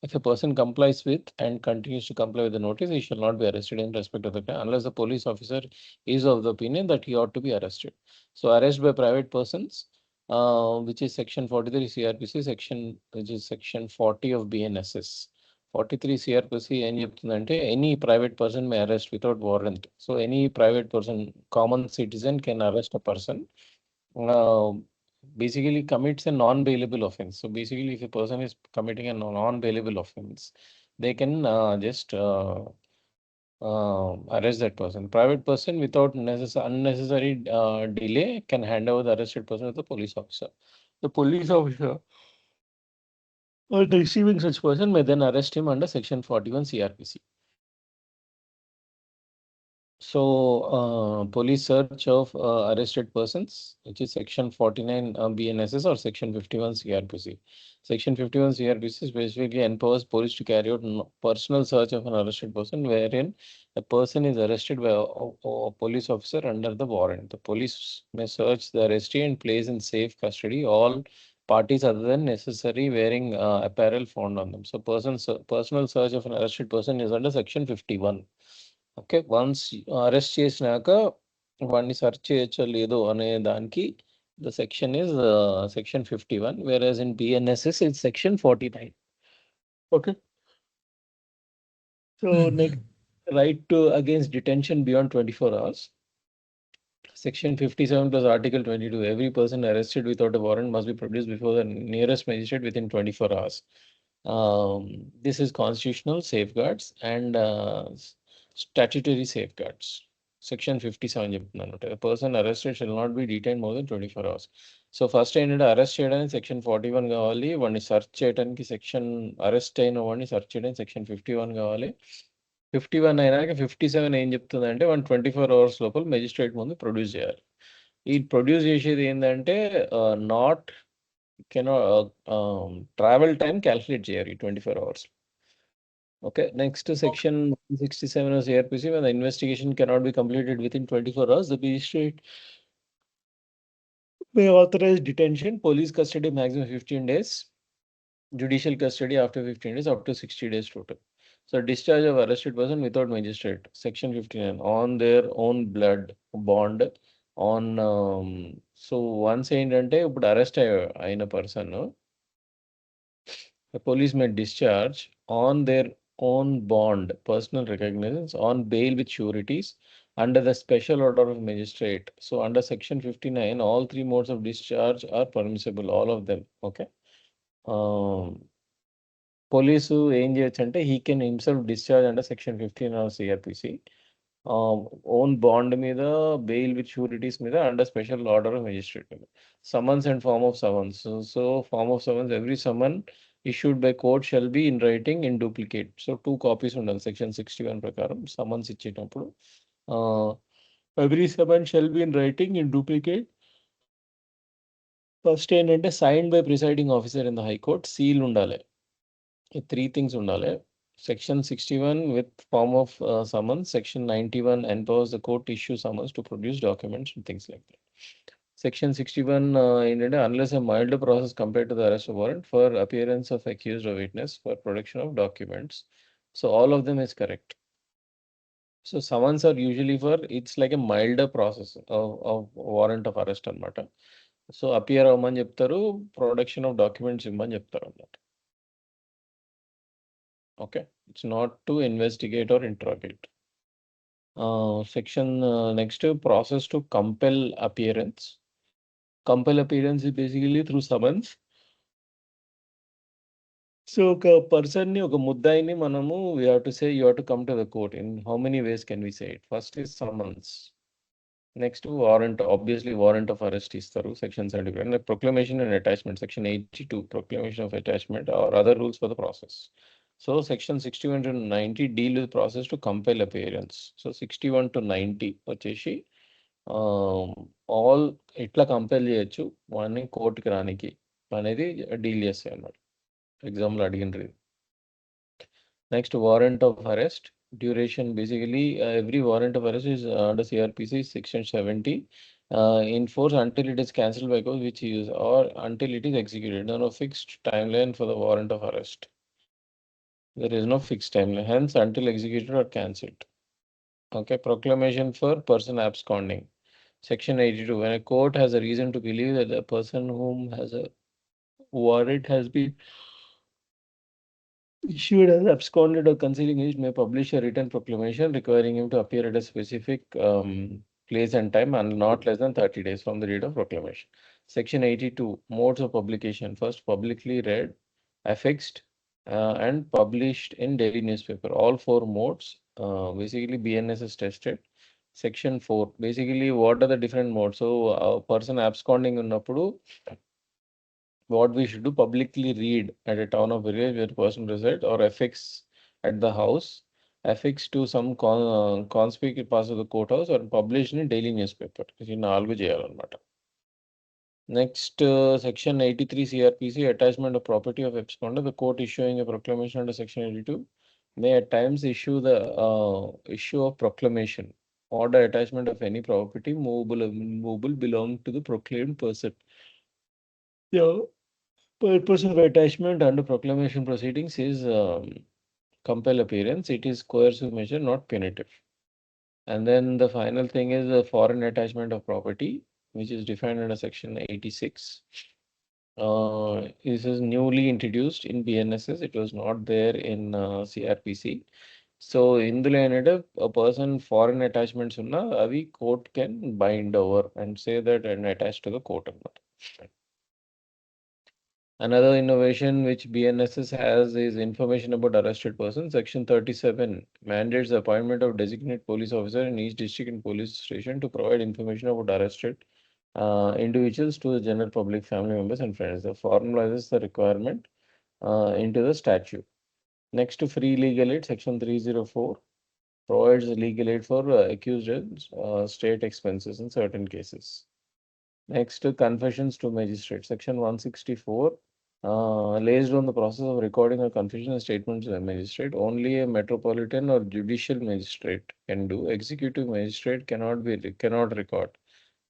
If a person complies with and continues to comply with the notice, he shall not be arrested in respect of the crime unless the police officer is of the opinion that he ought to be arrested. So arrest by private persons, which is section 43 CRPC, which is section 40 of BNSS. 43 CRPC ఏం చెప్తుందంటే any private person may arrest without warrant. So any private person, common citizen can arrest a person. Uh, Basically commits a non-bailable offense. So basically, if a person is committing a non-bailable offense, they can just arrest that person. Private person without unnecessary delay can hand over the arrested person to the police officer. The police officer on receiving such person may then arrest him under section 41 CRPC. So, police search of arrested persons, which is section 49 BNSS or section 51 CRPC. Section 51 CRPC is basically empowers police to carry out personal search of an arrested person, wherein a person is arrested by a police officer under the warrant. The police may search the arrestee and place in safe custody all parties other than necessary wearing apparel found on them. So, personal search of an arrested person is under section 51. Okay. Once arrest చేసినాక వాడిని search చేయొచ్చో లేదో అనే దానికి the section is section 51, whereas in BNSS it's section 49. Okay. So next, right to against detention beyond 24 hours. Section 57 plus Article 22. Every person arrested without a warrant must be produced before the nearest magistrate within 24 hours. This is constitutional safeguards and statutory safeguards. Section 57 చెప్తున్నాను. A person arrested shall not be detained more than 24 hours. So first ఏంటంటే arrest చేయడానికి section 41 కావాలి, వాడిని search చేయడానికి arrest అయిన వాడిని search చేయడానికి section 51 కావాలి. 51 అయినాక 57 ఏం చెప్తుందంటే 124 hours లోపల మెజిస్ట్రేట్ ముందు ప్రొడ్యూస్ చేయాలి. ఈ ప్రొడ్యూస్ చేసేది ఏంటంటే నాట్ ట్రావెల్ టైం క్యాల్కులేట్ చేయాలి 24 hours. Okay, next to section 167 of CRPC, when the investigation cannot be completed within 24 hours, the magistrate may authorize detention, police custody maximum 15 days, judicial custody after 15 days, up to 60 days total. So discharge of arrested person without magistrate, section 59, on their own blood bond on so once ఏంటంటే ఇప్పుడు arrest అయిన person the police may discharge on their own bond, personal recognizance, on bail with sureties under the special order of magistrate. So under section 59, all three modes of discharge are permissible, all of them. Okay. Police ఏం చేయొచ్చు అంటే he can himself discharge under section 15 of CRPC. Own bond మీద, bail with sureties మీద, under special order of magistrate. Summons and form of summons. So form of summons, every summon issued by court shall be in writing in duplicate. So 2 copies ఉండాలి section 61 ప్రకారం summons ఇచ్చేటప్పుడు. Every summon shall be in writing in duplicate. First ఏంటంటే signed by presiding officer in the high court, seal ఉండాలి. 3 things ఉండాలి. Section 61 with form of summons. Section 91 empowers the court to issue summons to produce documents and things like that. Section 61 unless a milder process compared to the arrest warrant for appearance of accused or witness for production of documents. So all of them is correct. So summons are usually for, it's like a milder process of warrant of arrest anamata. So appear avamani చెప్తారు, production of documents ఇమ్మని చెప్తారు అన్నమాట. Okay, it's not to investigate or interrogate. Section next process to compel appearance. Compel appearance is basically through summons. So ఒక person ని, ఒక ముద్దాయిని మనము we have to say you have to come to the court. In how many ways can we say it? First is summons. Next warrant, obviously warrant of arrest ఇస్తారు section 75, and proclamation and attachment section 82, proclamation of attachment or other rules for the process. So section 61 to 90 deal with process to compel appearance. So 61 to 90 వచ్చేసి all ఎట్లా compel చేయొచ్చు వాడిని కోర్టుకి రానికి అనేది deal చేస్తాయి అన్నమాట. ఎగ్జామ్లో అడిగినది. Next warrant of arrest duration, basically every warrant of arrest is under CRPC section 70 in force until it is cancelled by court, which is or until it is executed. There is no fixed timeline for the warrant of arrest. There is no fixed timeline, hence until executed or cancelled. Okay, proclamation for person absconding. Section 82. When a court has a reason to believe that the person whom has a warrant has been issued as absconded or concealing it may publish a written proclamation requiring him to appear at a specific place and time and not less than 30 days from the date of proclamation. Section 82. Modes of publication. First, publicly read, affixed, and published in daily newspaper. All four modes, basically BNSS tested. Section 4. Basically, what are the different modes? So, a person absconding ఉన్నప్పుడు what we should do, publicly read at a town or village where the person resides, or affix at the house, affix to some conspicuous parts of the courthouse, or publish in daily newspaper. ఇది 4 చేయాలన్నమాట. Next, section 83 CrPC, attachment of property of absconder. The court issuing a proclamation under section 82 may at times issue the issue of proclamation, order attachment of any property movable or immovable belonging to the proclaimed person. Yeah. Purpose of attachment under proclamation proceedings is compel appearance. It is coercive measure, not punitive. And then the final thing is the foreign attachment of property, which is defined under section 86. This is newly introduced in BNSS. It was not there in CrPC. So ఇందులో ఏంటంటే a person foreign attachments ఉన్నా అవి court can bind over and say that and attach to the court అన్నమాట. Another innovation which BNSS has is information about arrested persons. Section 37 mandates the appointment of designated police officer in each district and police station to provide information about arrested individuals to the general public, family members, and friends. The formalizes the requirement into the statute. Next to free legal aid, Section 304 provides legal aid for accused state expenses in certain cases. Next to confessions to magistrate, Section 164 lays down the process of recording a confession and statement to the magistrate. Only a metropolitan or judicial magistrate can do. Executive magistrate cannot record.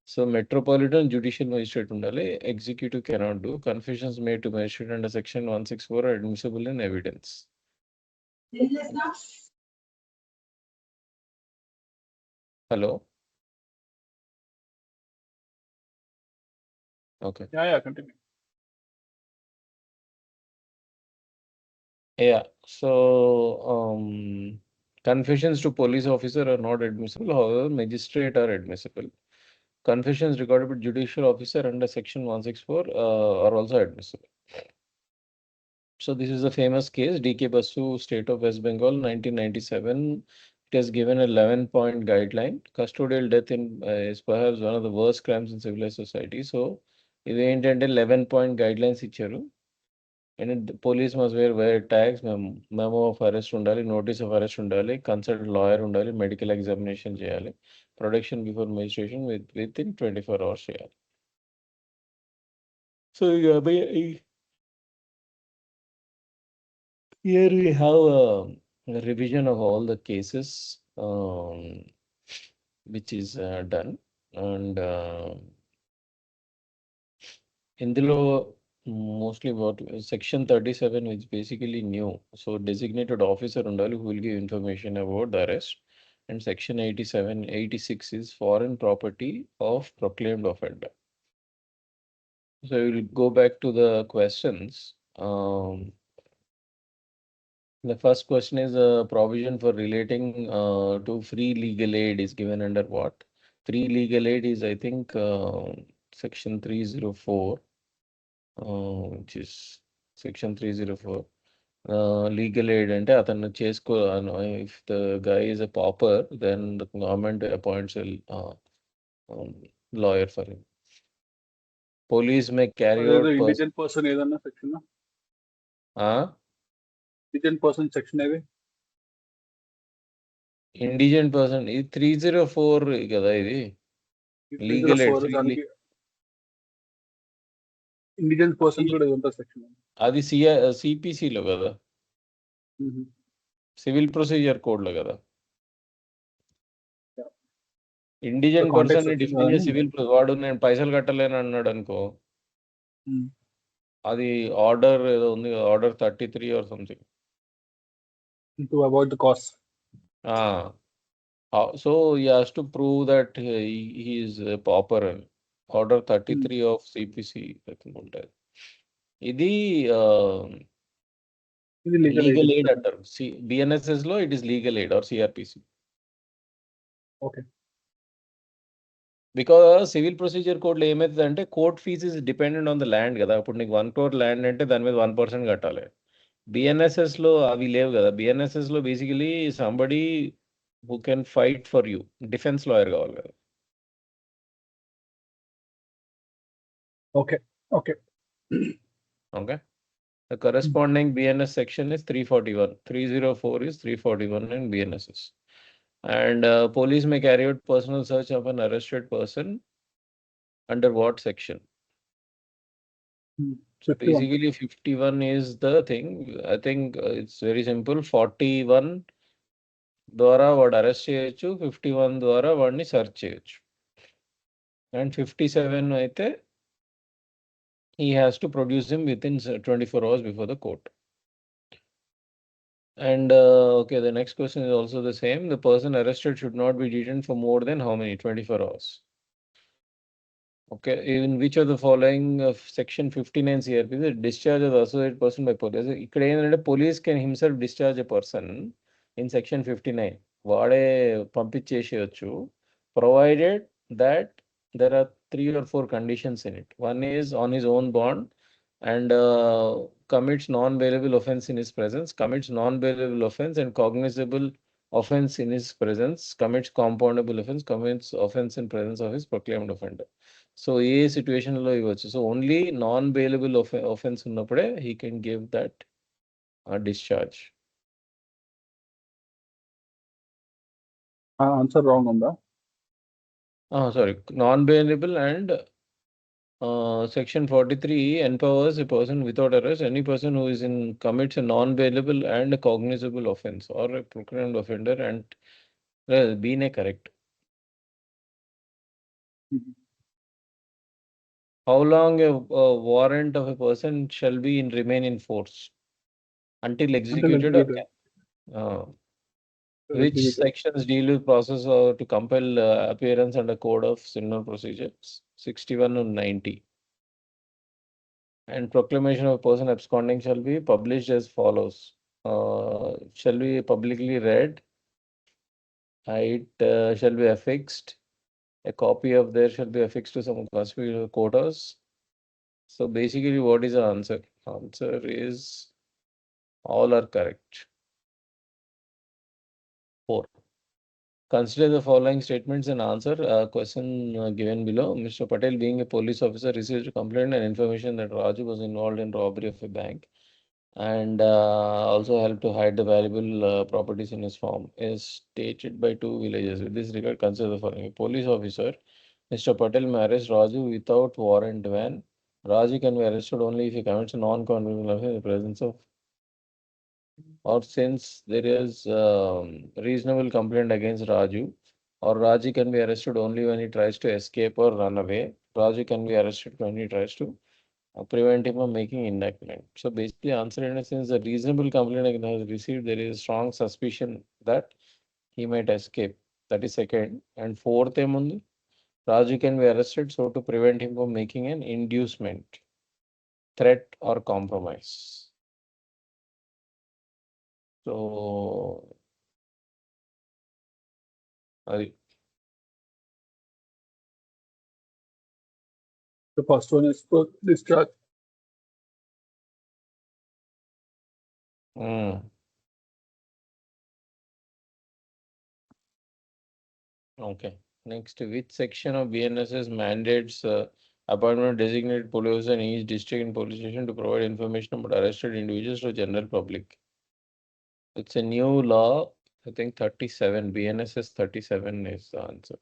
So metropolitan judicial magistrate undali, executive cannot do. Confessions made to magistrate under section 164 are admissible in evidence. Hello. Okay. Yeah, continue. Yeah. So confessions to police officer are not admissible. However, magistrate are admissible. Confessions recorded by judicial officer under section 164 are also admissible. So this is a famous case, DK Basu, State of West Bengal, 1997. It has given a 11-point guideline. Custodial death is perhaps one of the worst crimes in civilized society. So ఇది ఏంటంటే 11-point guidelines ఇచ్చారు. And the police must wear tags, memo of arrest undali, notice of arrest undali, consult lawyer undali, medical examination చేయాలి, production before magistration within 24 hours చేయాలి. So here we have a revision of all the cases which is done, and ఇందులో mostly what section 37 is basically new. So designated officer undali who will give information about the arrest, and section 86 is foreign property of proclaimed offender. So we'll go back to the questions. The first question is a provision for relating to free legal aid is given under what? Free legal aid is, I think, section 304, which is section 304. Legal aid అంటే అతను చేసుకో, if the guy is a pauper, then the government appoints a lawyer for him. Police may carry out indigent person ఏదన్నా section indigent person section ఏది? ఇండిజెంట్ person ఇది 304 కదా, ఇది legal aid. ఇండిజెంట్ person కూడా ఉంటుంది సెక్షన్. అది సిపిసిలో కదా, సివిల్ ప్రొసీజర్ కోడ్ లో కదా. ఇండిజెంట్ పర్సన్ ని డిఫైన్ చేసి సివిల్ వాడు నేను పైసలు కట్టలేను అన్నాడు అనుకో, అది ఆర్డర్ ఏదో ఉంది, order 33 or something. To avoid the costs. So he has to prove that he is a pauper. Order 33 of CPC. I think ఉంటాయి. ఇది ఇది legal aid. లీగల్ ఎయిడ్ అంటారు. BNSS లో it is legal aid or CRPC. Okay. Because civil procedure కోడ్లో ఏమవుతుంది అంటే court fees is dependent on the land కదా. ఇప్పుడు నీకు 1 crore ల్యాండ్ అంటే దాని మీద 1% కట్టాలి. BNSS లో అవి లేవు కదా. BNSS లో basically somebody who can fight for you, defence lawyer కావాలి కదా. Okay. Okay. Okay. The corresponding BNS section is 341. 304 is 341 in BNSS. And police may carry out personal search of an arrested person under what section? So 51. basically 51 is the thing. I think it's very simple. 41 ద్వారా వాడు arrest చేయొచ్చు, 51 ద్వారా వాడిని search చేయొచ్చు. And 57 అయితే he has to produce him within 24 hours before the court. And okay, the next question is also the same. The person arrested should not be detained for more than how many? 24 hours. Okay, in which of the following of section 59 CRP, the discharge of the associated person by police. ఇక్కడ ఏంటంటే police can himself discharge a person in section 59. వాడే పంపించేసేయచ్చు, provided that there are 3 or 4 conditions in it. One is on his own bond and commits non-bailable offense in his presence, commits non-bailable offense and cognizable offense in his presence, commits compoundable offense, commits offense in presence of his proclaimed offender. So ఏ సిచ్యువేషన్లో ఇవ్వచ్చు. So only non bailable offense ఉన్నప్పుడే he can give that discharge. Answer wrong ఉందా? Sorry, non bailable and section 43 empowers a person without arrest, any person who is in commits a non-bailable and a cognizable offense or a proclaimed offender, and being a correct. How long a warrant of a person shall be remain in force? Until executed. Which sections deal with process to compel appearance under Code of Criminal Procedures? 61 and 90. And proclamation of a person absconding shall be published as follows. Shall be publicly read. It shall be affixed. A copy of there shall be affixed to some conspicuous quotas. So basically, what is the answer? Answer is all are correct. 4. Consider the following statements and answer. Question given below. Mr. Patel, being a police officer, received a complaint and information that Raju was involved in robbery of a bank and also helped to hide the valuable properties in his farm, is stated by 2 villagers. With this regard, consider the following. A police officer, Mr. Patel, may arrest Raju without warrant when Raju can be arrested only if he commits a non-convivial offense in the presence of, or since there is reasonable complaint against Raju, or Raju can be arrested only when he tries to escape or run away. Raju can be arrested when he tries to prevent him from making indictment. So basically, answer in a sense, a reasonable complaint has received, there is strong suspicion that he might escape. That is second. And fourth, Raju can be arrested so to prevent him from making an inducement, threat, or compromise. So, The first one is for discharge. Okay. Next, which section of BNSS mandates appointment of designated police officer in each district and police station to provide information about arrested individuals to general public? It's a new law. I think 37. BNSS 37 is the answer.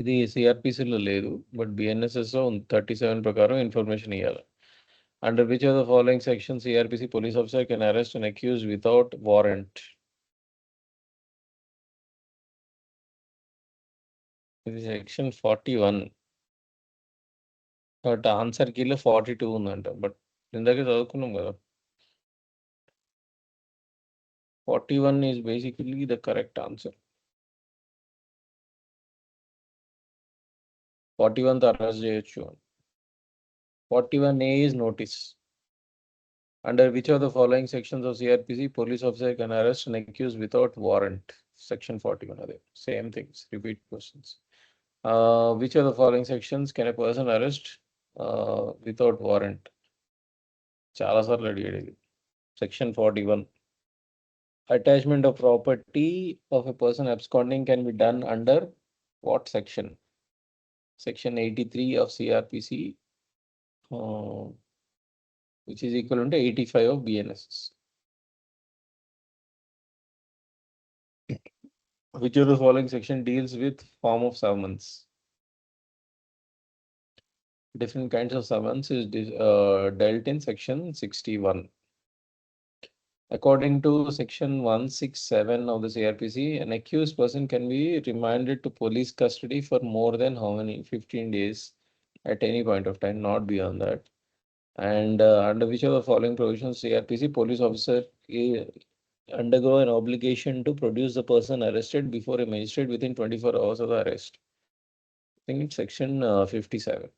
ఇది సిఆర్పిసిలో లేదు, but బిఎన్ఎస్ఎస్లో 37 ప్రకారం information ఇవ్వాలి. Under which of the following sections CRPC police officer can arrest an accused without warrant? It is section 41. But answer కీలో 42 ఉందంట. But ఇందాకే చదువుకున్నాం కదా. 41 is basically the correct answer. 41 arrest చేయొచ్చు. 41A is notice. Under which of the following sections of CrPC police officer can arrest an accused without warrant? Section 41 are there. Same things, repeat questions. Which of the following sections can a person arrest without warrant? Chala sarlu adigaru idi. Section 41. Attachment of property of a person absconding can be done under what section? Section 83 of CrPC, which is equivalent to 85 of BNSS. Which of the following section deals with form of summons? Different kinds of summons is dealt in section 61. According to section 167 of the CrPC, an accused person can be remanded to police custody for more than how many? 15 days at any point of time, not beyond that. And under which of the following provisions CrPC police officer undergo an obligation to produce the person arrested before a magistrate within 24 hours of the arrest? I think it's section 57.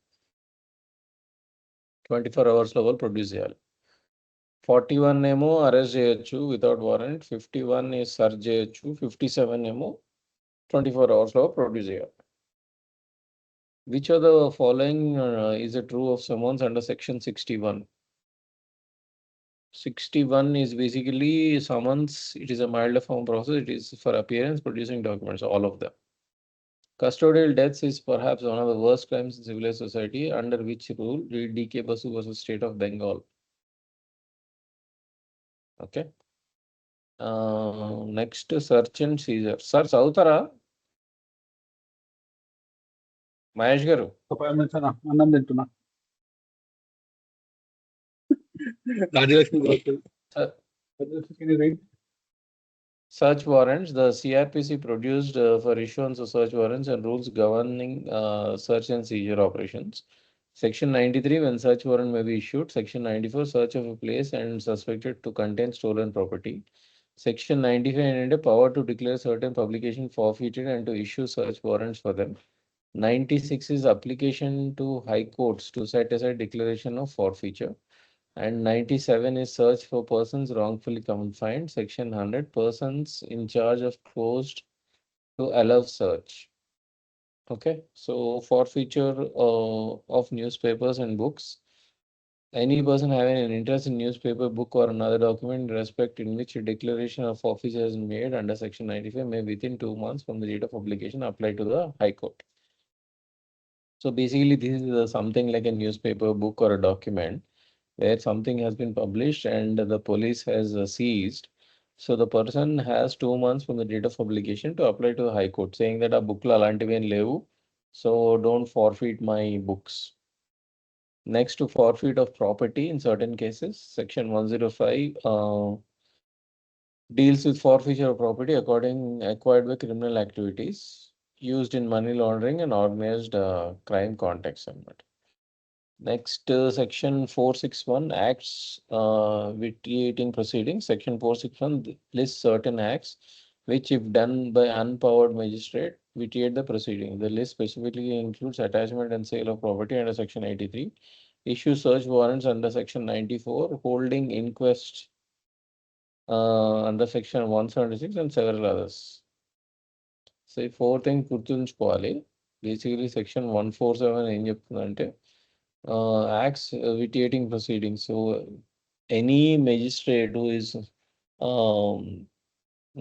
24 hours లో produce చేయాలి. 41 ఏమో arrest చేయొచ్చు without warrant, 51 search చేయొచ్చు, 57 ఏమో 24 hours లో produce చేయాలి. Which of the following is a true of summons under section 61? 61 is basically summons. It is a milder form process. It is for appearance, producing documents, all of them. Custodial deaths is perhaps one of the worst crimes in civilized society. Under which rule? Read D.K. Basu versus State of Bengal. Okay. Next, search and seizure. Sir, చదువుతారా మహేష్ గారు? ఒక 5 minutes అన్న, అన్నం తింటున్నా. Rajalakshmi can you read? Search warrants. The CrPC produced for issuance of search warrants and rules governing search and seizure operations. Section 93, when search warrant may be issued. Section 94, search of a place and suspected to contain stolen property. Section 95 and power to declare certain publication forfeited and to issue search warrants for them. 96 is application to high courts to set aside declaration of forfeiture. And 97 is search for persons wrongfully confined. Section 100, persons in charge of closed to allow search. Okay, so forfeiture of newspapers and books. Any person having an interest in newspaper, book or another document in respect in which a declaration of forfeiture is made under section 95 may within 2 months from the date of publication apply to the High Court. So basically this is something like a newspaper, book or a document where something has been published and the police has seized. So the person has 2 months from the date of publication to apply to the High Court saying that a book la alantivi em levu, so don't forfeit my books. Next, to forfeit of property in certain cases, section 105 deals with forfeiture of property acquired by criminal activities used in money laundering and organized crime context. Next, section 461 acts vitiating proceedings. Section 461 lists certain acts which, if done by unpowered magistrate, vitiate the proceeding. The list specifically includes attachment and sale of property under section 83, issue search warrants under section 94, holding inquest under section 176 and several others. So ఈ 4 things గుర్తుంచుకోవాలి. Basically section 147 ఏం చెప్తుందంటే acts vitiating proceedings. So any magistrate who is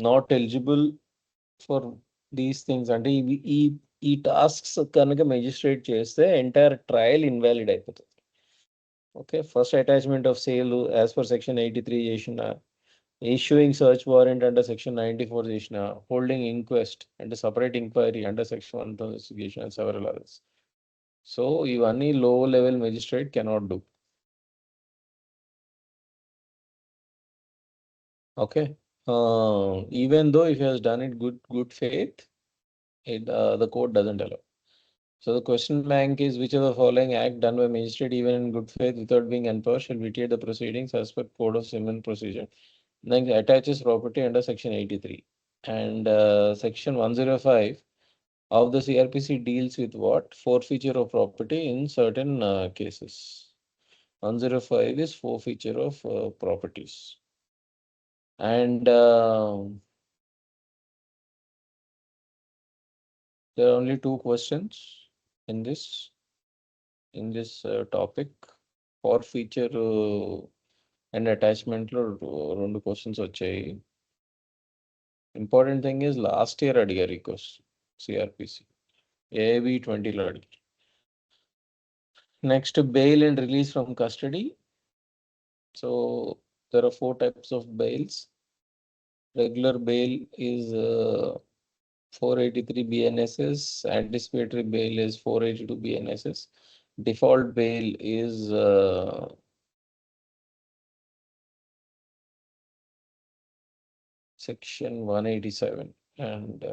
not eligible for these things అంటే ఈ tasks కనుక magistrate చేస్తే entire trial invalid అయిపోతుంది. Okay, first attachment of sale as per section 83 చేసిన, issuing search warrant under section 94 చేసిన, holding inquest and separate inquiry under section 1 investigation and several others. So ఇవన్నీ low level magistrate cannot do. Okay, even though if he has done it good faith, the court doesn't allow. So the question bank is, which of the following act done by magistrate even in good faith without being enforced shall vitiate the proceedings as per Code of Civil Procedure. Then attaches property under Section 83. And Section 105 of the CrPC deals with what? Forfeiture of property in certain cases. 105 is forfeiture of properties. And there are only two questions in this topic. Forfeiture and attachment lo rendu questions vachayi. Important thing is last year adigaru ee question CrPC AIBE 20 lo adigaru. Next, bail and release from custody. So there are 4 types of bails. Regular bail is 483 BNSS. Anticipatory bail is 482 BNSS. Default bail is Section 187, and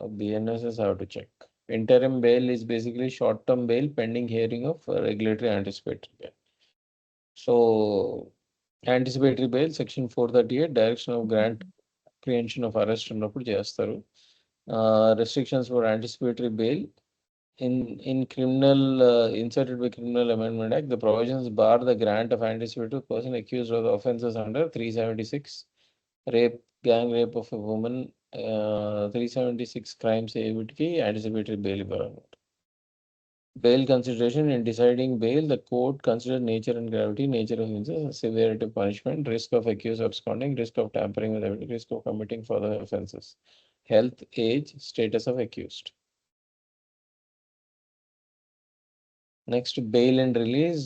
BNSS I have to check. Interim bail is basically short-term bail pending hearing of regulatory anticipatory bail. So anticipatory bail, Section 438, direction of grant prevention of arrest ఉన్నప్పుడు చేస్తారు. Restrictions for anticipatory bail. In criminal inserted by Criminal Amendment Act, the provisions bar the grant of anticipatory to person accused of the offences under 376, rape, gang rape of a woman, 376 crimes AIBE anticipatory bail ఇవ్వాలన్నమాట. Bail consideration: in deciding bail, the court considers nature and gravity, nature of offences, severity of punishment, risk of accused absconding, risk of tampering with evidence, risk of committing further offences, health, age, status of accused. Next, bail and release.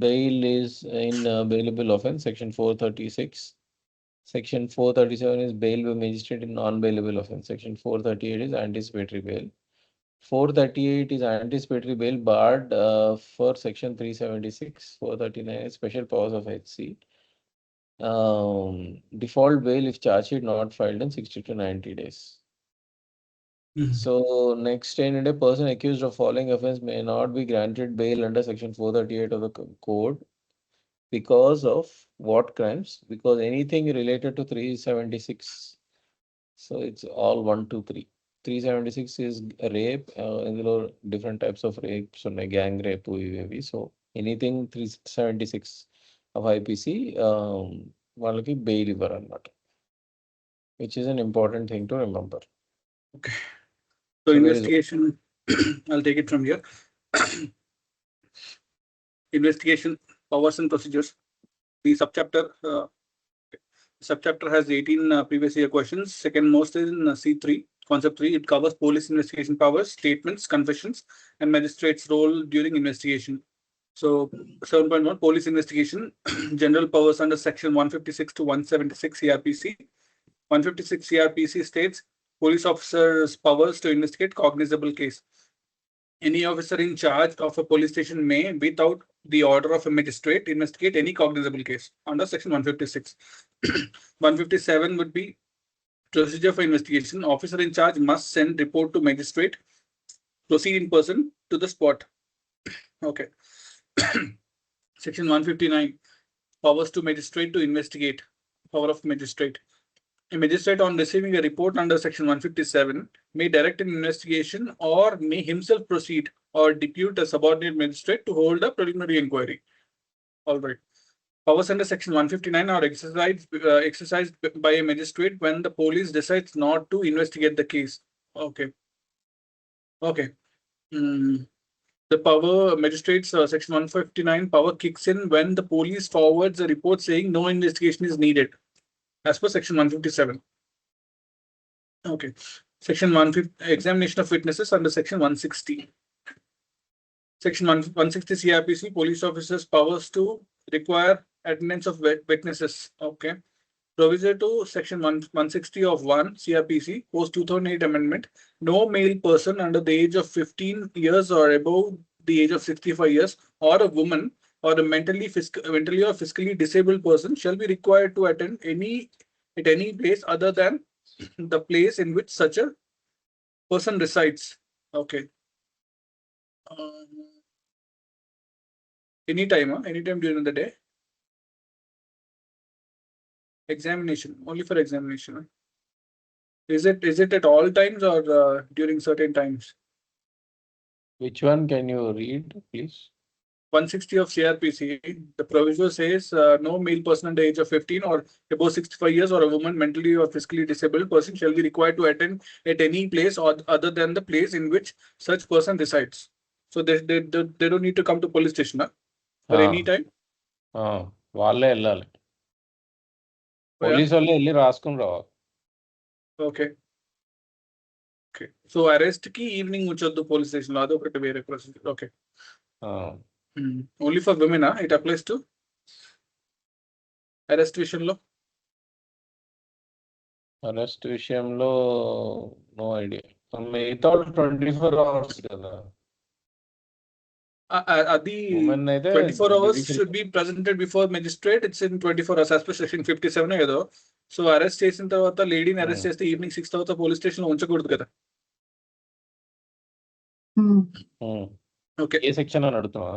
Bail is in bailable offence, Section 436. Section 437 is bail by magistrate in non-bailable offence. Section 438 is anticipatory bail. 438 is anticipatory bail barred for Section 376. 439 is special powers of HC. Default bail if charge sheet not filed in 60 to 90 days. So next, a person accused of following offence may not be granted bail under Section 438 of the code because of what crimes? Because anything related to 376. So it's all 1, 2, 3. 376 is rape. There are different types of rapes, so gang rape. So anything 376 of IPC, వాళ్ళకి bail ఇవ్వరు అన్నమాట, which is an important thing to remember. Okay. So investigation, I'll take it from here. Investigation powers and procedures. The subchapter has 18 previous year questions. Second most is in C3, concept 3. It covers police investigation powers, statements, confessions, and magistrate's role during investigation. So 7.1, police investigation, general powers under section 156 to 176 CrPC. 156 CrPC states police officers' powers to investigate cognizable case. Any officer in charge of a police station may, without the order of a magistrate, investigate any cognizable case under section 156. 157 would be procedure for investigation. Officer in charge must send report to magistrate, proceed in person to the spot. Okay. Section 159, powers to magistrate to investigate. Power of magistrate. A magistrate, on receiving a report under section 157, may direct an investigation or may himself proceed or depute a subordinate magistrate to hold a preliminary inquiry. All right. Powers under section 159 are exercised by a magistrate when the police decides not to investigate the case. Okay. Okay. The power magistrates section 159 power kicks in when the police forwards a report saying no investigation is needed, as per section 157. Okay. Section 150, examination of witnesses under section 160. Section 160 CrPC, police officers' powers to require attendance of witnesses. Okay. Provision to section 160 of 1 CrPC, post 2008 amendment. No male person under the age of 15 years or above the age of 65 years, or a woman or a mentally or physically disabled person shall be required to attend at any place other than the place in which such a person resides. Okay. Anytime during the day. Examination, only for examination. Huh? Is it at all times or during certain times? Which one can you read, please? 160 of CrPC, the proviso says no male person under the age of 15 or above 65 years or a woman mentally or physically disabled person shall be required to attend at any place or other than the place in which such person resides. So they don't need to come to police station for any time. వాళ్ళే వెళ్ళాలి. Police వాళ్ళే వెళ్ళి రాసుకుని రావాలి. Okay. Okay. So arrest ki evening uchaddu police station lo adokati vere procedure. Okay. Only for women, it applies to arrest విషయంలో. Arrest విషయంలో no idea. మిగతా 24 hours కదా. అది 24 hours should be presented before magistrate. It's in 24 hours as per section 57 ఏదో. So arrest చేసిన తర్వాత లేడీని arrest చేస్తే ఈవినింగ్ 6 తర్వాత పోలీస్ స్టేషన్ లో ఉంచకూడదు కదా. ఓకే, ఏ సెక్షన్ అని అడుగుతున్నా?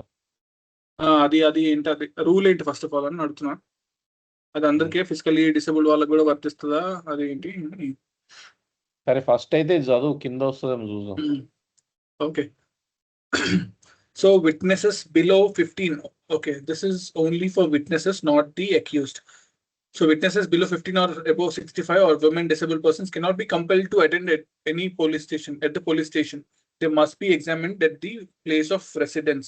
అది ఏంటి, అది రూల్ ఏంటి ఫస్ట్ ఆఫ్ ఆల్ అని అడుగుతున్నా. అది అందరికీ ఫిజికల్లీ డిసేబుల్డ్ వాళ్ళకి కూడా వర్తిస్తుందా, అది ఏంటి? సరే ఫస్ట్ అయితే చదువు, కింద వస్తుందేమో చూద్దాం. Okay. So witnesses below 15. Okay, this is only for witnesses, not the accused. So witnesses below 15 or above 65 or women disabled persons cannot be compelled to attend at any police station. At the police station, they must be examined at the place of residence.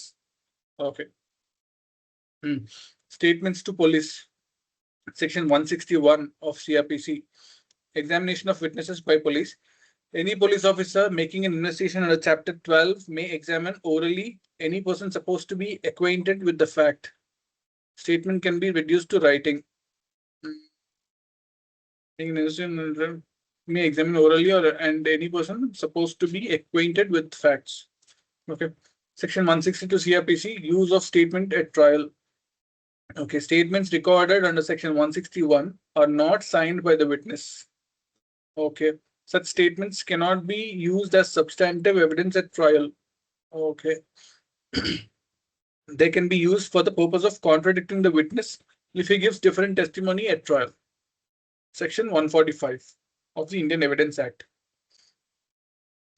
Okay. Statements to police. Section 161 of CrPC. Examination of witnesses by police. Any police officer making an investigation under Chapter 12 may examine orally any person supposed to be acquainted with the fact. Statement can be reduced to writing. May examine orally and any person supposed to be acquainted with facts. Okay. Section 162 CrPC, use of statement at trial. Okay, statements recorded under section 161 are not signed by the witness. Okay. Such statements cannot be used as substantive evidence at trial. Okay. They can be used for the purpose of contradicting the witness if he gives different testimony at trial. Section 145 of the Indian Evidence Act.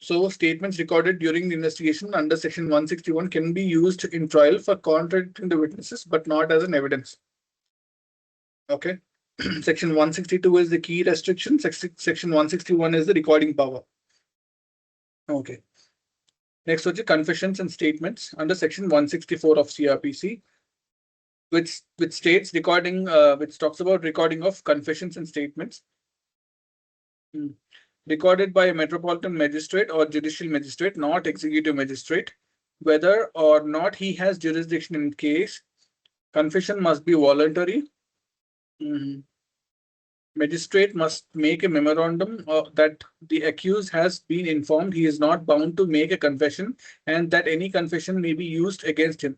So statements recorded during the investigation under section 161 can be used in trial for contradicting the witnesses, but not as an evidence. Okay. Section 162 is the key restriction. Section 161 is the recording power. Okay. Next, confessions and statements under section 164 of CrPC, which states recording, which talks about recording of confessions and statements recorded by a metropolitan magistrate or judicial magistrate, not executive magistrate, whether or not he has jurisdiction in case. Confession must be voluntary. Magistrate must make a memorandum that the accused has been informed he is not bound to make a confession and that any confession may be used against him.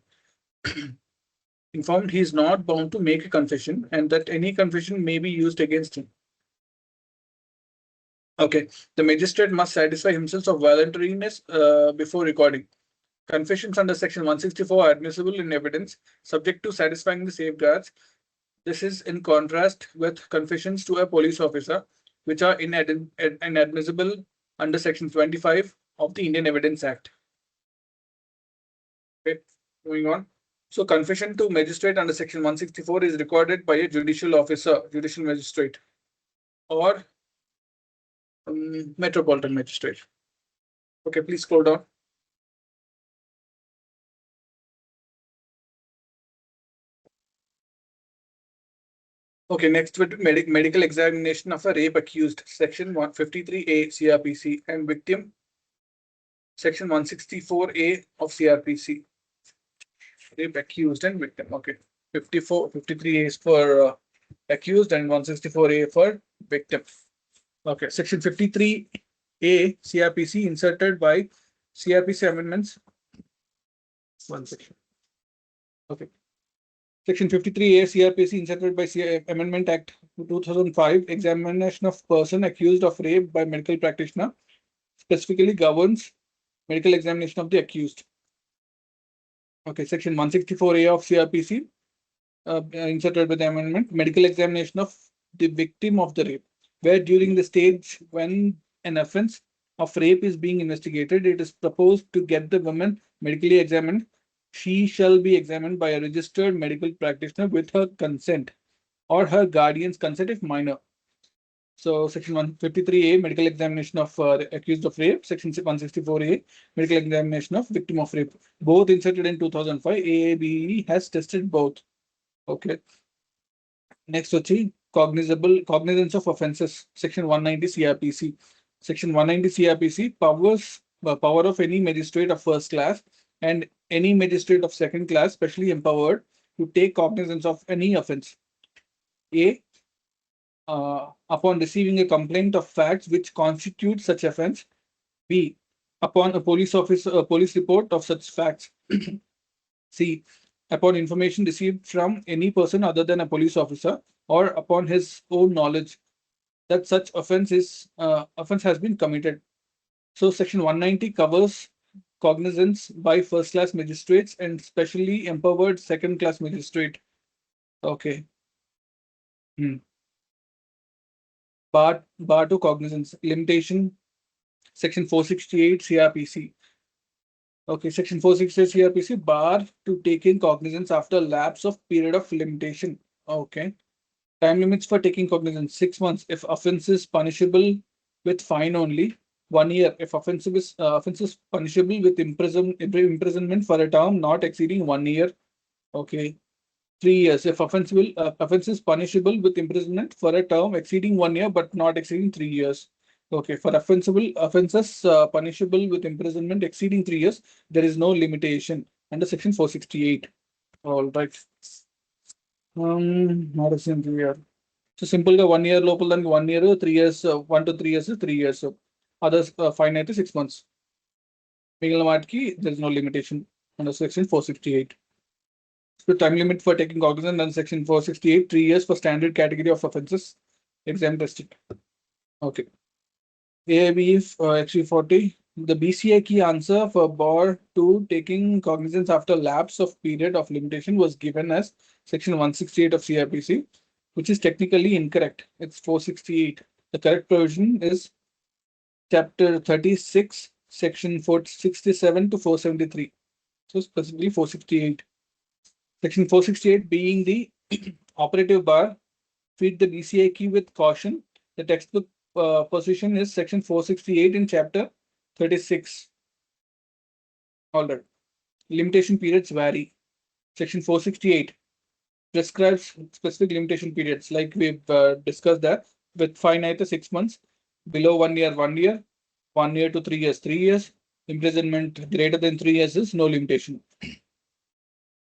Informed he is not bound to make a confession and that any confession may be used against him. Okay, the magistrate must satisfy himself of voluntariness before recording. Confessions under section 164 are admissible in evidence subject to satisfying the safeguards. This is in contrast with confessions to a police officer, which are inadmissible under section 25 of the Indian Evidence Act. Okay, moving on. So confession to magistrate under section 164 is recorded by a judicial officer, judicial magistrate, or metropolitan magistrate. Okay, please scroll down. Okay, next with medical examination of a rape accused, section 153A CrPC, and victim, section 164A of CrPC. Rape accused and victim. Okay, 53A is for accused and 164A for victim. Okay, section 53A CrPC inserted by CrPC amendments. One section. Okay. Section 53A CrPC inserted by Amendment Act 2005, examination of person accused of rape by medical practitioner. specifically governs medical examination of the accused. Okay, section 164A of CrPC, inserted with the amendment, medical examination of the victim of the rape, where during the stage when an offense of rape is being investigated, it is proposed to get the woman medically examined. She shall be examined by a registered medical practitioner with her consent or her guardian's consent if minor. So section 153A, medical examination of accused of rape. Section 164A, medical examination of victim of rape. Both inserted in 2005. AIBE has tested both. Okay. Next, cognizance of offences. Section 190 CrPC. Section 190 CrPC power of any magistrate of first class and any magistrate of second class specially empowered to take cognizance of any offence. A, upon receiving a complaint of facts which constitute such offence. B, upon a police report of such facts. C, upon information received from any person other than a police officer or upon his own knowledge that such offence has been committed. So section 190 covers cognizance by first class magistrates and specially empowered second class magistrate. Okay. Bar to cognizance limitation. Section 468 CrPC. Okay, section 468 CrPC bar to taking cognizance after lapse of period of limitation. Okay. Time limits for taking cognizance: 6 months if offence is punishable with fine only. 1 year if offence is punishable with imprisonment for a term not exceeding 1 year. Okay. 3 years if offence is punishable with imprisonment for a term exceeding 1 year but not exceeding 3 years. Okay, for offences punishable with imprisonment exceeding 3 years, there is no limitation under section 468. All right. Not a simple year. So simple 1 year local than 1 year, 3 years, 1 to 3 years is 3 years. So others finite is 6 months. There is no limitation under section 468. So time limit for taking cognizance under section 468, 3 years for standard category of offences. Exam tested. Okay. AIBE actually 40. The BCA key answer for bar 2 taking cognizance after lapse of period of limitation was given as section 168 of CrPC, which is technically incorrect. It's 468. The correct provision is chapter 36, section 467 to 473. So specifically 468. Section 468 being the operative bar, treat the BCA key with caution. The textbook position is section 468 in chapter 36. All right. Limitation periods vary. Section 468 prescribes specific limitation periods, like we've discussed that with finite 6 months, below 1 year, 1 year, 1 year to 3 years, 3 years. Imprisonment greater than 3 years is no limitation.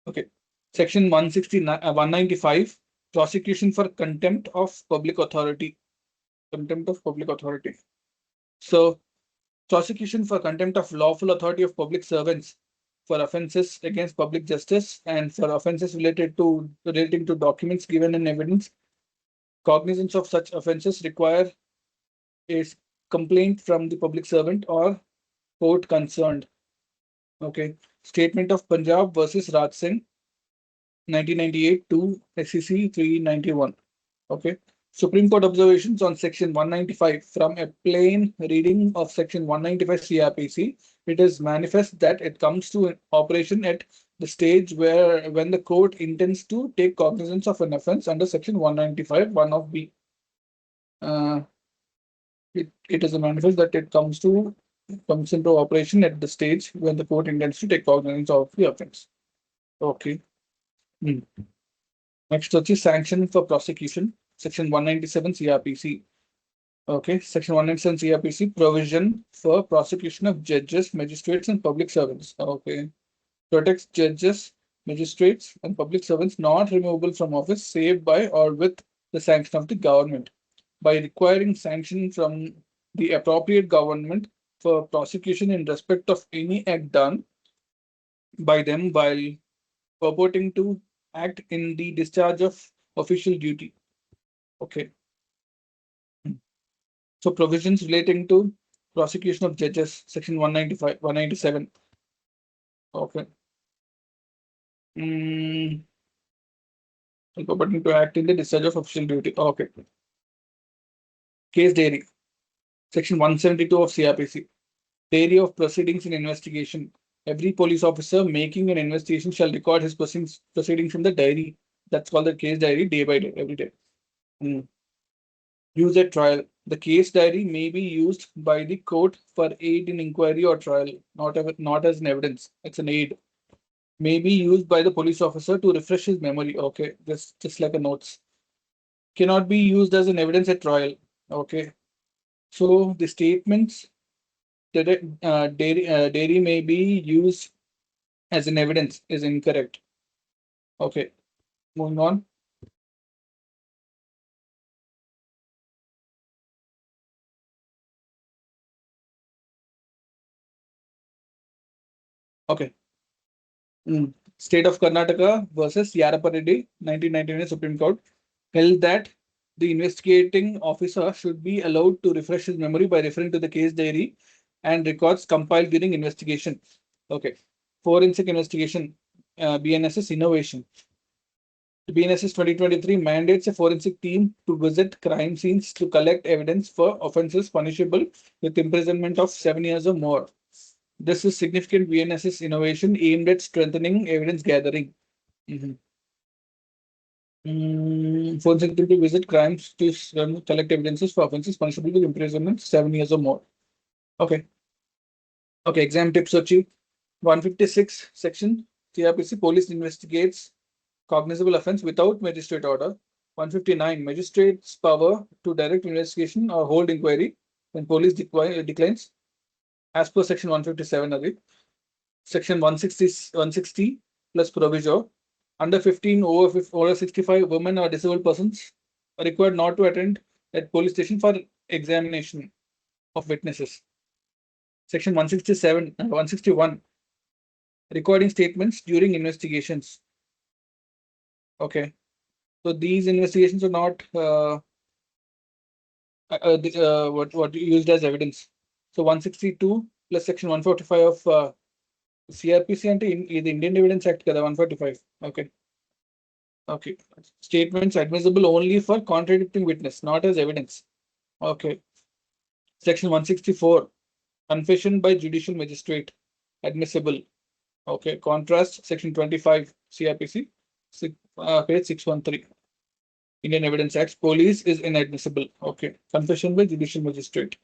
Okay. Section 195, prosecution for contempt of public authority. Contempt of public authority. So, prosecution for contempt of lawful authority of public servants for offences against public justice and for offences relating to documents given in evidence. Cognizance of such offences require a complaint from the public servant or court concerned. Okay. Statement of Punjab versus Raj Singh, 1998 to SEC 391. Okay. Supreme Court observations on section 195. From a plain reading of section 195 CrPC, it is manifest that it comes to operation at the stage when the court intends to take cognizance of an offence under section 195 1 of B. It is a manifest that it comes into operation at the stage when the court intends to take cognizance of the offence. Okay. Next, sanction for prosecution. Section 197 CrPC. Okay, section 197 CrPC, provision for prosecution of judges, magistrates, and public servants. Okay, protects judges, magistrates, and public servants not removable from office, save by or with the sanction of the government, by requiring sanction from the appropriate government for prosecution in respect of any act done by them while purporting to act in the discharge of official duty. Okay. So provisions relating to Prosecution of judges, section 195, 197. Okay. Purporting to act in the discharge of official duty. Okay. Case diary, section 172 of CrPC. Diary of proceedings in investigation. Every police officer making an investigation shall record his proceedings in the diary. That's called the case diary, day by day, every day. Use at trial. The case diary may be used by the court for aid in inquiry or trial, not as an evidence. It's an aid. May be used by the police officer to refresh his memory. Okay, just like a notes. Cannot be used as an evidence at trial. Okay, so the statements diary may be used as an evidence is incorrect. Okay, moving on. Okay. State of Karnataka versus Yarappa Reddy, 1999 Supreme Court held that the investigating officer should be allowed to refresh his memory by referring to the case diary and records compiled during investigation. Okay. Forensic investigation, BNSS innovation. The BNSS 2023 mandates a forensic team to visit crime scenes to collect evidence for offences punishable with imprisonment of 7 years or more. This is significant BNSS innovation aimed at strengthening evidence gathering. Forensic team to visit crimes to collect evidences for offences punishable with imprisonment 7 years or more. Okay. Okay. Exam tips Sochi. 156 section CRPC police investigates cognizable offence without magistrate order. 159 magistrate's power to direct investigation or hold inquiry when police declines. As per section 157 again. Section 160 plus proviso. Under 15, over 65 women or disabled persons are required not to attend at police station for examination of witnesses. Section 167, 161, recording statements during investigations. Okay, so these investigations are not what used as evidence. So 162 plus section 145 of CRPC and the Indian Evidence Act kada 145. Okay. Okay. Statements admissible only for contradicting witness, not as evidence. Okay. Section 164. Confession by judicial magistrate. Admissible. Okay. Contrast section 25 CRPC. Page 613. Indian Evidence Act. Police is inadmissible. Okay. Confession by judicial magistrate.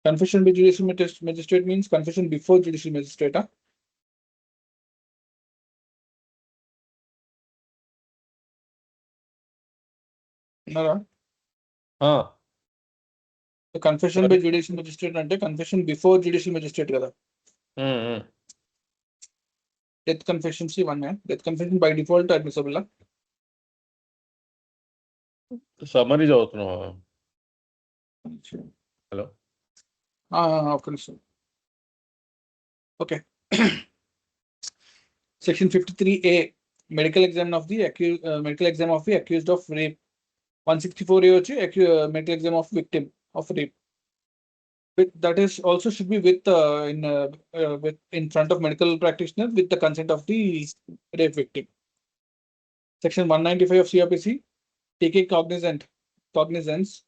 Confession by judicial magistrate means confession before judicial magistrate. Huh? No. The confession by judicial magistrate ante confession before judicial magistrate kada. Death confession see one man. Death confession by default admissible. Summary చదువుతున్నావా? Hello. Okay. Section 53A, medical exam of the accused of rape. 164A medical exam of victim of rape. That is also should be with in front of medical practitioner with the consent of the rape victim. Section 195 of CRPC, taking cognizance,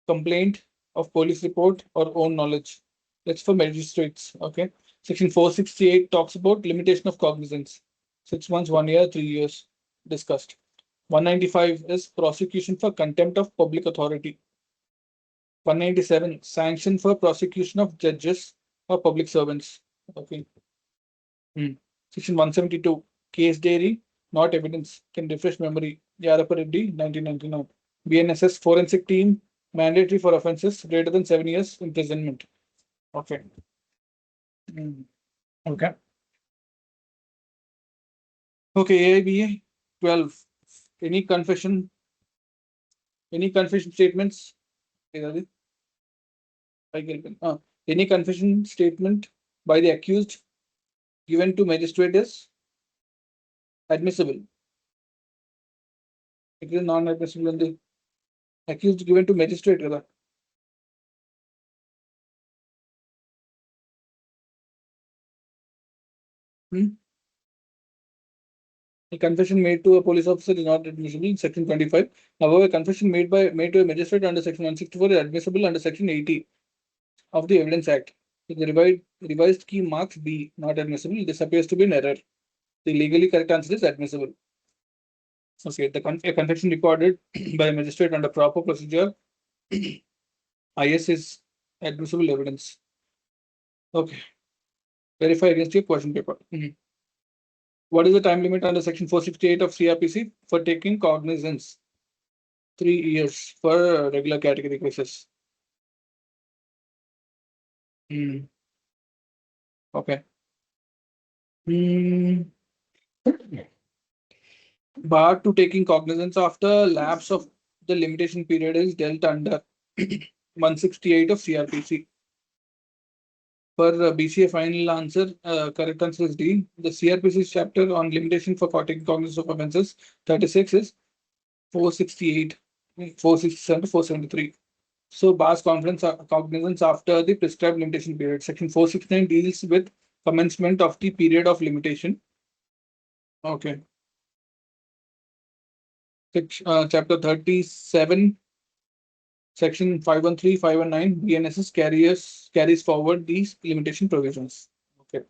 complaint of police report or own knowledge. That's for magistrates. Okay. Section 468 talks about limitation of cognizance. 6 months, 1 year, 3 years discussed. 195 is prosecution for contempt of public authority. 197 sanction for prosecution of judges or public servants. Okay. Section 172 case diary, not evidence, can refresh memory. Yarappa Reddy, 1999. BNSS forensic team, mandatory for offences greater than 7 years imprisonment. Okay. Okay. Okay, AIBE 12. Any confession statements? Any confession statement by the accused given to magistrate is admissible. It is non-admissible in the accused given to magistrate. A confession made to a police officer is not admissible in Section 25. However, a confession made to a magistrate under Section 164 is admissible under Section 80 of the Evidence Act. The revised key marks B not admissible. This appears to be an error. The legally correct answer is admissible. Okay, a confession recorded by a magistrate under proper procedure IS is admissible evidence. Okay. Verify against your question paper. What is the time limit under Section 468 of CrPC for taking cognizance? 3 years for regular category cases. Okay. Bar to taking cognizance after lapse of the limitation period is dealt under 168 of CrPC. For BCA final answer, correct answer is D. The CrPC chapter on limitation for taking cognizance of offences 36 is 468, 467 to 473. So bar's cognizance after the prescribed limitation period. Section 469 deals with commencement of the period of limitation. Okay. Chapter 37, Section 513, 519, BNSS carries forward these limitation provisions. Okay.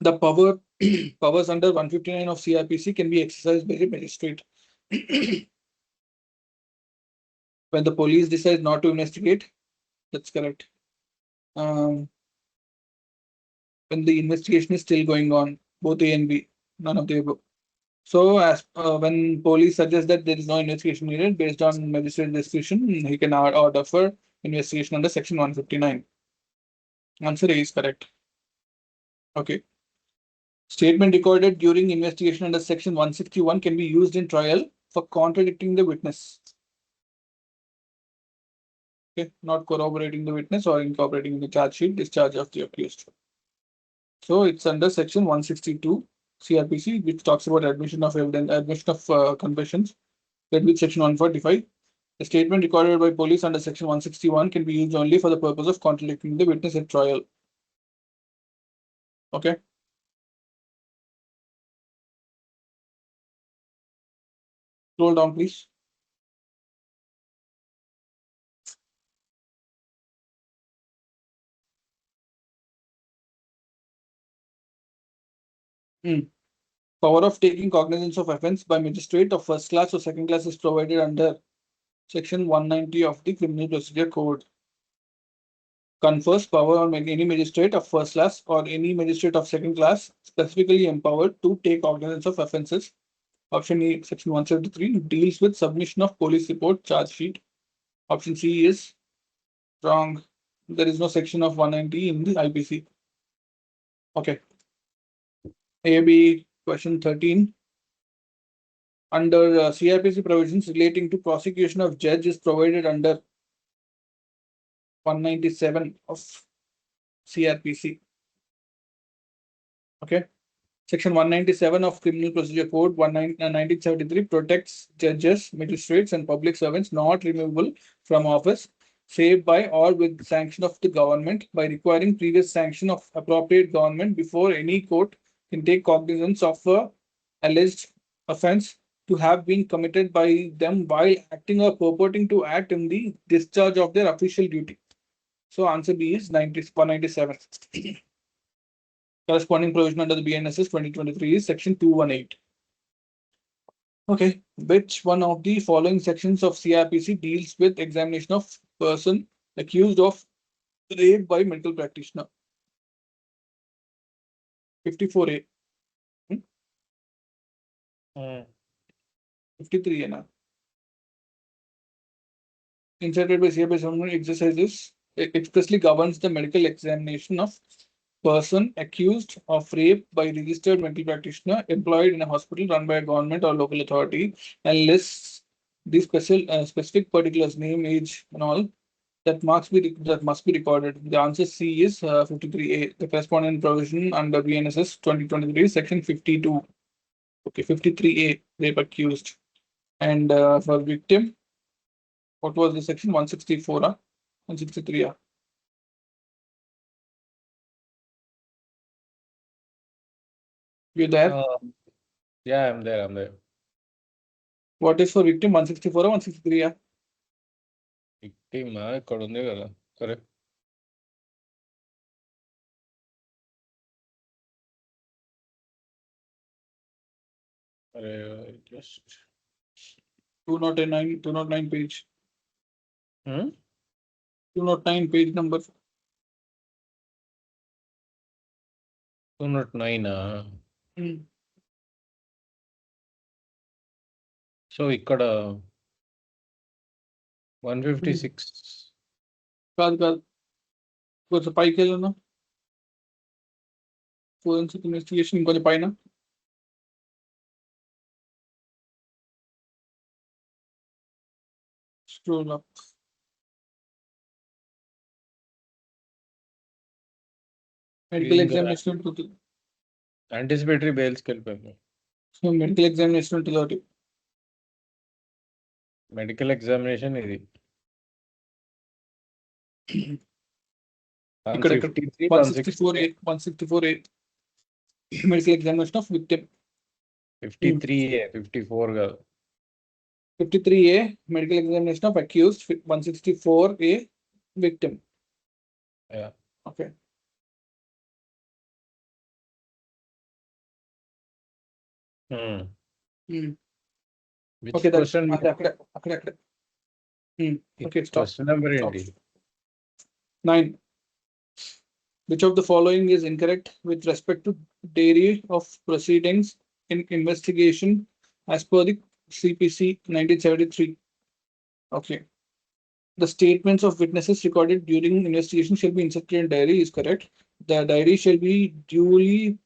The powers under 159 of CrPC can be exercised by the magistrate. When the police decides not to investigate, that's correct. When the investigation is still going on, both A and B, none of the above. So, as when police suggest that there is no investigation needed based on magistrate discretion, he can order for investigation under Section 159. Answer A is correct. Okay. Statement recorded during investigation under Section 161 can be used in trial for contradicting the witness. Okay, not corroborating the witness or incorporating in the charge sheet discharge of the accused. So it's under Section 162 CrPC, which talks about admission of evidence, admission of confessions. That with Section 145. A statement recorded by police under Section 161 can be used only for the purpose of contradicting the witness at trial. Okay. Scroll down, please. Power of taking cognizance of offence by magistrate of first class or second class is provided under Section 190 of the Criminal Procedure Code. Confers power on any magistrate of first class or any magistrate of second class specifically empowered to take cognizance of offences. Option A, Section 173, deals with submission of police report charge sheet. Option C is wrong. There is no section of 190 in the IPC. Okay. AIBE question 13. Under CrPC provisions relating to prosecution of judge is provided under 197 of CrPC. Okay. Section 197 of Criminal Procedure Code 1973 protects judges, magistrates, and public servants not removable from office, save by or with sanction of the government, by requiring previous sanction of appropriate government before any court can take cognizance of a alleged offence to have been committed by them while acting or purporting to act in the discharge of their official duty. So answer B is 197. Corresponding provision under the BNSS 2023 is Section 218. Okay, which one of the following sections of CrPC deals with examination of person accused of rape by medical practitioner? 54A. 53 now. Inserted by CrPC exercises expressly governs the medical examination of person accused of rape by registered medical practitioner employed in a hospital run by a government or local authority, and lists the specific particulars, name, age, and all that must be recorded. The answer C is 53A, the corresponding provision under BNSS 2023, Section 52. Okay, 53A, rape accused. And for victim, what was the section? 164, 163. You there? Yeah, I'm there. What is for victim? 164 or 163? Yeah. Victim ఇక్కడ ఉంది కదా సరే అరే just 209 page. 209 page number. 209. So ఇక్కడ 156. కాదు కొంచెం పైకి వెళ్ళను. ఫోరెన్సిక్ ఇన్వెస్టిగేషన్ ఇంకొంచెం పైన. Scroll up. Medical examination ఉంటుంది. యాంటిసిపేటరీ బెయిల్స్కి వెళ్ళిపోయింది. సో మెడికల్ ఎగ్జామినేషన్ ఉంటుంది ఒకటి. మెడికల్ ఎగ్జామినేషన్ ఇది ఇక్కడ 164A medical examination of victim. 53A 54 కాదు. 53A medical examination of accused. 164A victim. Yeah. Okay. Which Okay, that's question? Okay, stop. Question number 9. Which of the following is incorrect with respect to dairy of proceedings in investigation as per the CPC 1973? Okay. The statements of witnesses recorded during investigation shall be inserted in diary is correct. The diary shall be duly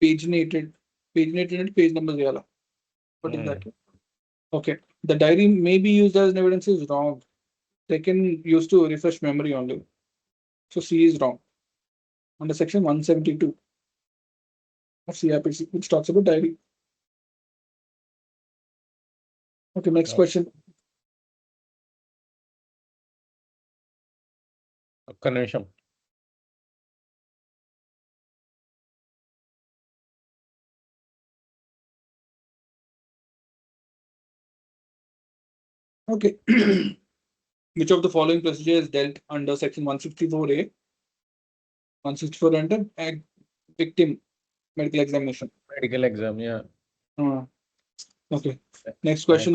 paginated. Paginated and page number zero. What is that? Okay. The diary may be used as an evidence is wrong. They can use to refresh memory only. So C is wrong. Under section 172 of CrPC, which talks about diary. Okay, next question. ఒక్క నిమిషం. Okay. Which of the following procedure is dealt under section 164A? 164 under victim medical examination. Medical exam, yeah. Okay. Next question,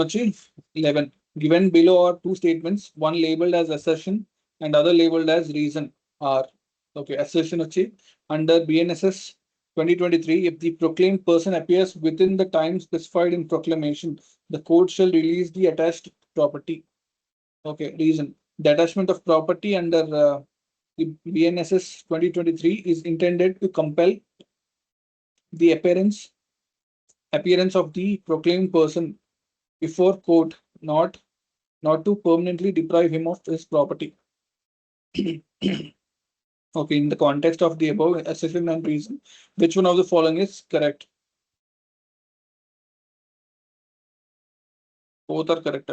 11. Given below are two statements, one labeled as assertion and other labeled as reason are. Okay, assertion under BNSS 2023, if the proclaimed person appears within the time specified in proclamation, the court shall release the attached property. Okay, reason. The attachment of property under the BNSS 2023 is intended to compel the appearance of the proclaimed person before court, not to permanently deprive him of his property. Okay, in the context of the above assertion and reason, which one of the following is correct? Both are correct.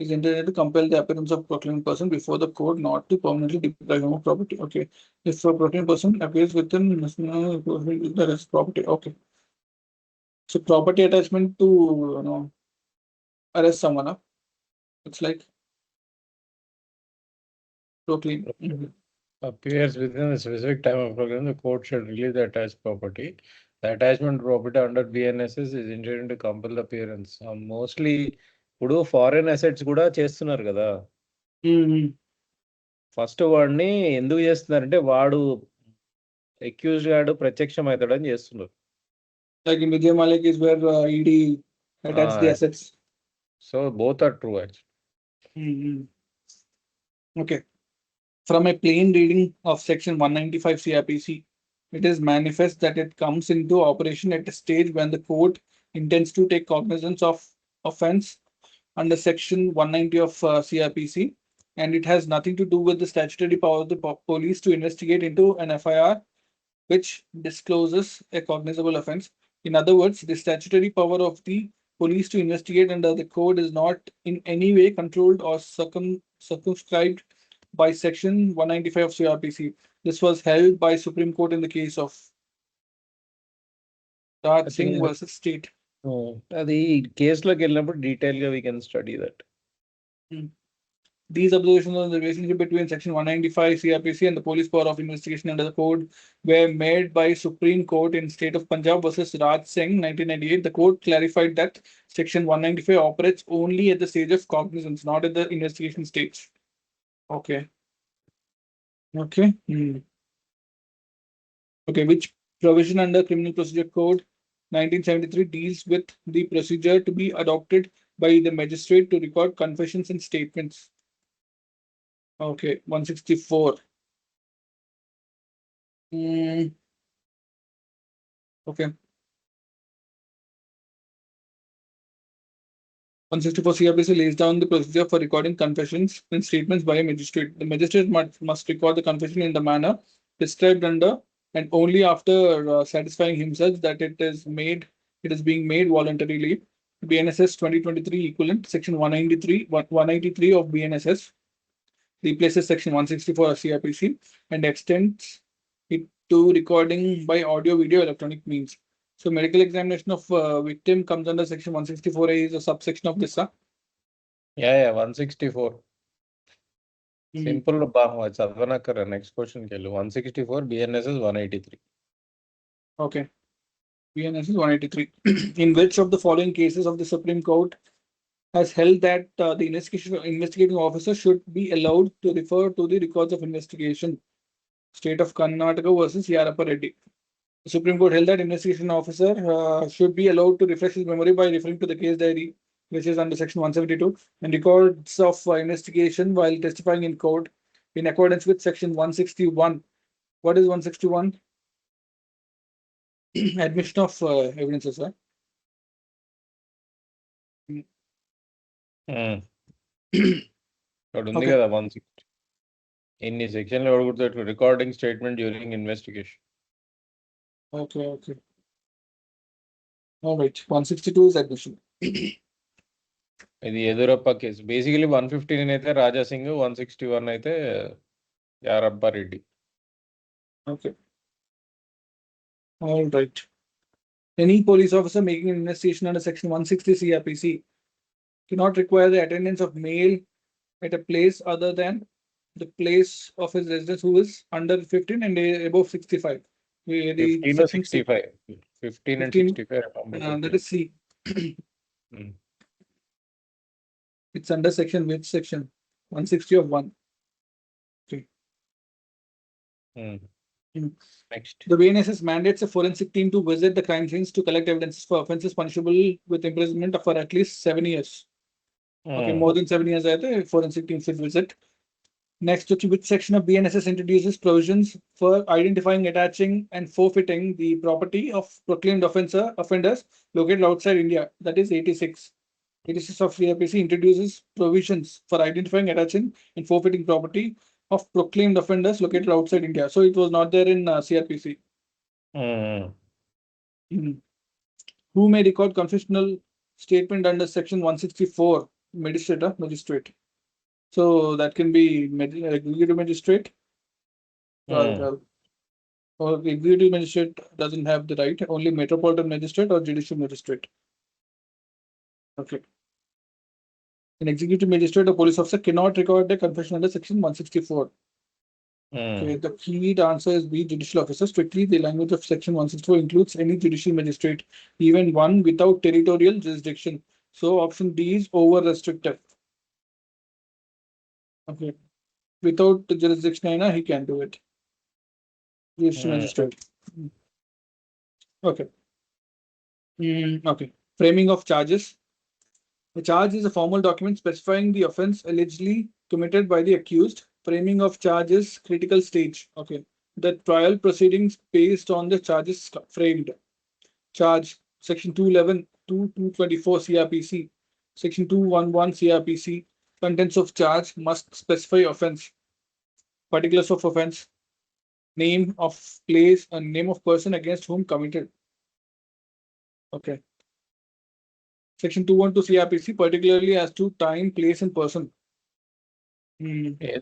Is intended to compel the appearance of proclaimed person before the court, not to permanently deprive him of property. Okay, if a proclaimed person appears within that is property. Okay, so property attachment to arrest someone. It's like proclaim. Appears within a specific time of program, the court shall release the attached property. The attachment property under BNSS is intended to compel the appearance. Mostly, ఇప్పుడు foreign assets కూడా చేస్తున్నారు కదా. First వాడిని ఎందుకు చేస్తున్నారంటే వాడు accuse గాడు ప్రత్యక్షం అవుతాడని చేస్తున్నారు. Like in Vijay Malik is where ED attached the assets. So both are true actually. Okay. From a plain reading of section 195 CrPC, it is manifest that it comes into operation at a stage when the court intends to take cognizance of offense under section 190 of CrPC, and it has nothing to do with the statutory power of the police to investigate into an FIR which discloses a cognizable offense. In other words, the statutory power of the police to investigate under the code is not in any way controlled or circumscribed by section 195 of CrPC. This was held by Supreme Court in the case of Raj Singh versus State. The case like detail we can study that. These observations on the relationship between Section 195 CrPC and the police power of investigation under the code were made by Supreme Court in State of Punjab versus Raj Singh 1998. The court clarified that Section 195 operates only at the stage of cognizance, not at the investigation stage. Okay. Okay. Okay. Which provision under Criminal Procedure Code 1973 deals with the procedure to be adopted by the magistrate to record confessions and statements? Okay, 164. Okay. 164 CrPC lays down the procedure for recording confessions and statements by a magistrate. The magistrate must record the confession in the manner prescribed under and only after satisfying himself that it is being made voluntarily. BNSS 2023 equivalent, Section 183 of BNSS replaces Section 164 of CrPC and extends it to recording by audio, video, electronic means. So medical examination of victim comes under Section 164A is a subsection of this. Yeah, 164. Simple. Next question. 164 BNSS 183. Okay. BNSS 183. In which of the following cases of the Supreme Court has held that the investigating officer should be allowed to refer to the records of investigation? State of Karnataka versus Yarappa Reddy. The Supreme Court held that investigation officer should be allowed to refresh his memory by referring to the case diary, which is under Section 172, and records of investigation while testifying in court in accordance with Section 161. What is 161? Admission of evidences, sir. Okay. In the section recording statement during investigation. Okay. All right. 162 is admission. ఇది ఎదురప్ప case basically 115 అయితే రాజా సింగ్ 161 అయితే యారప్ప Reddy. Okay. All right. Any police officer making an investigation under Section 160 CrPC cannot require the attendance of male at a place other than the place of his residence who is under 15 and above 65. 15 or 65. 15 and 65. That is C. It's under section, which section? 160 of 1. Okay. Next. The BNSS mandates a forensic team to visit the crime scenes to collect evidences for offences punishable with imprisonment for at least 7 years. Okay, more than 7 years, a forensic team should visit. Next, which section of BNSS introduces provisions for identifying, attaching, and forfeiting the property of proclaimed offenders located outside India? That is 86. 86 of CrPC introduces provisions for identifying, attaching, and forfeiting property of proclaimed offenders located outside India. So it was not there in CrPC. Who may record confessional statement under Section 164? Magistrate. So that can be executive magistrate. Or the executive magistrate doesn't have the right, only metropolitan magistrate or judicial magistrate. Okay. An executive magistrate or police officer cannot record a confession under Section 164. Okay, the key answer is B, judicial officer. Strictly, the language of Section 164 includes any judicial magistrate, even one without territorial jurisdiction. So option D is over restrictive. Okay. Without the jurisdiction, he can do it. Judicial magistrate. Okay. Okay. Framing of charges. The charge is a formal document specifying the offense allegedly committed by the accused. Framing of charges, critical stage. Okay. The trial proceedings based on the charges framed. Charge, Section 211 to 224 CrPC. Section 211 CrPC. Contents of charge must specify offense. Particulars of offense. Name of place and name of person against whom committed. Okay. Section 212 CrPC, particularly as to time, place, and person.